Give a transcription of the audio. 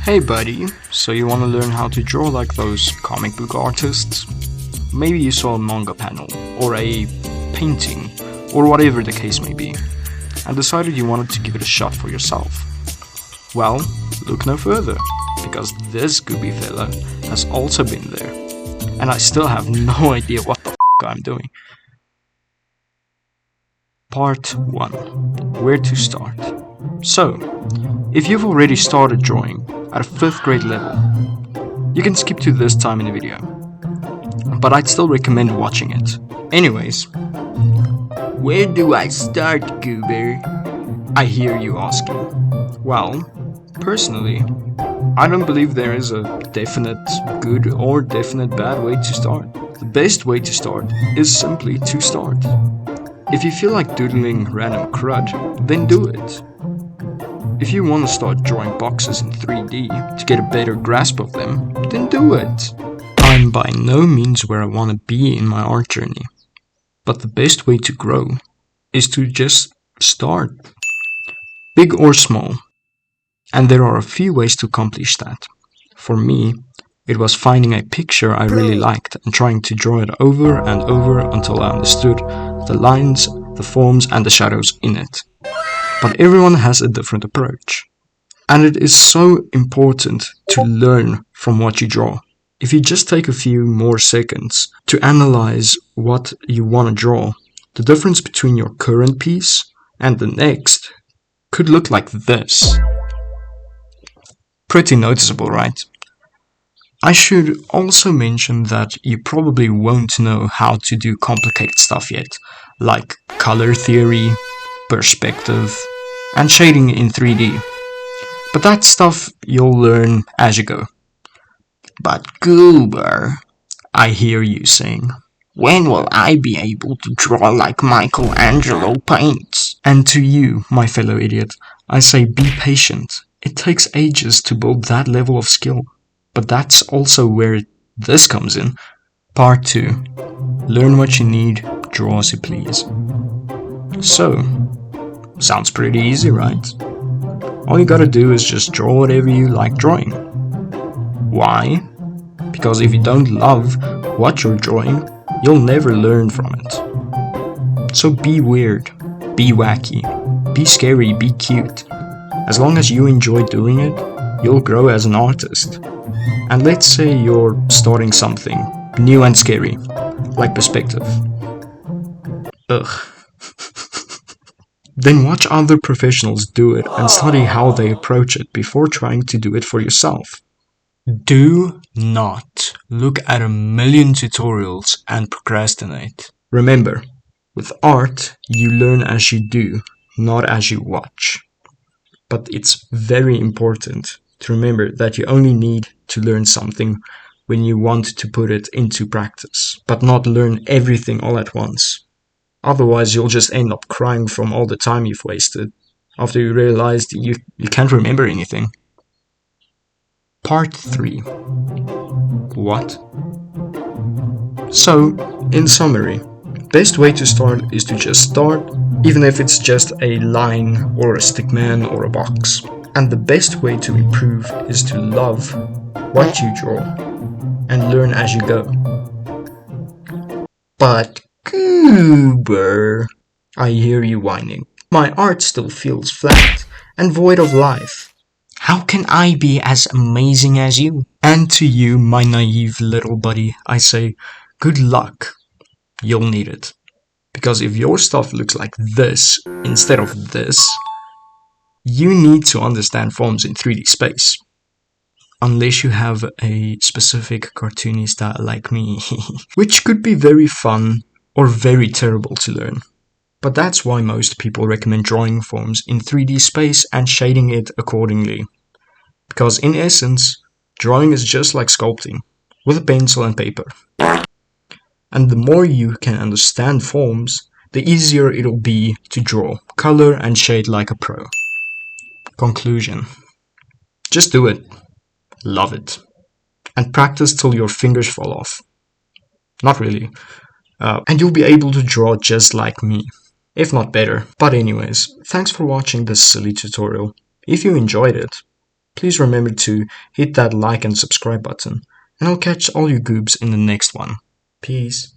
Hey buddy, so you wanna learn how to draw like those comic book artists? Maybe you saw a manga panel, or a painting, or whatever the case may be, and decided you wanted to give it a shot for yourself. Well, look no further, because this gooby fella has also been there, and I still have no idea what the f I'm doing. Part 1. Where to start. So, if you've already started drawing at a 5th grade level, you can skip to this time in the video, but I'd still recommend watching it. Anyways, where do I start, goober? I hear you asking. Well, personally, I don't believe there is a definite good or definite bad way to start. The best way to start is simply to start. If you feel like doodling random crud, then do it. If you want to start drawing boxes in 3D to get a better grasp of them, then do it. I'm by no means where I want to be in my art journey, but the best way to grow is to just start. Big or small. And there are a few ways to accomplish that. For me, it was finding a picture I really liked and trying to draw it over and over until I understood the lines, the forms and the shadows in it. But everyone has a different approach. And it is so important to learn from what you draw. If you just take a few more seconds to analyze what you want to draw, the difference between your current piece and the next could look like this. Pretty noticeable, right? I should also mention that you probably won't know how to do complicated stuff yet, like color theory, perspective, and shading in 3D. But that stuff you'll learn as you go. But goober, I hear you saying, when will I be able to draw like Michelangelo paints? And to you, my fellow idiot, I say be patient. It takes ages to build that level of skill. But that's also where this comes in. Part 2. Learn what you need, draw as you please. So, sounds pretty easy, right? All you gotta do is just draw whatever you like drawing. Why? Because if you don't love what you're drawing, you'll never learn from it. So be weird, be wacky, be scary, be cute. As long as you enjoy doing it, you'll grow as an artist. And let's say you're starting something new and scary, like perspective. Ugh. Then watch other professionals do it and study how they approach it before trying to do it for yourself. Do not look at a million tutorials and procrastinate. Remember, with art, you learn as you do, not as you watch. But it's very important to remember that you only need to learn something when you want to put it into practice, but not learn everything all at once. Otherwise, you'll just end up crying from all the time you've wasted after you realized you can't remember anything. Part 3. What? So, in summary, best way to start is to just start, even if it's just a line or a stickman or a box. And the best way to improve is to love what you draw and learn as you go. But goober, I hear you whining. My art still feels flat and void of life. How can I be as amazing as you? And to you, my naive little buddy, I say, good luck. You'll need it. Because if your stuff looks like this instead of this, you need to understand forms in 3D space. Unless you have a specific cartoony style like me, which could be very fun or very terrible to learn. But that's why most people recommend drawing forms in 3D space and shading it accordingly. Because in essence, drawing is just like sculpting, with a pencil and paper. And the more you can understand forms, the easier it'll be to draw, color and shade like a pro. Conclusion. Just do it. Love it. And practice till your fingers fall off. Not really. And you'll be able to draw just like me. If not better. But anyways, thanks for watching this silly tutorial. If you enjoyed it, please remember to hit that like and subscribe button, and I'll catch all you goobs in the next one. Peace.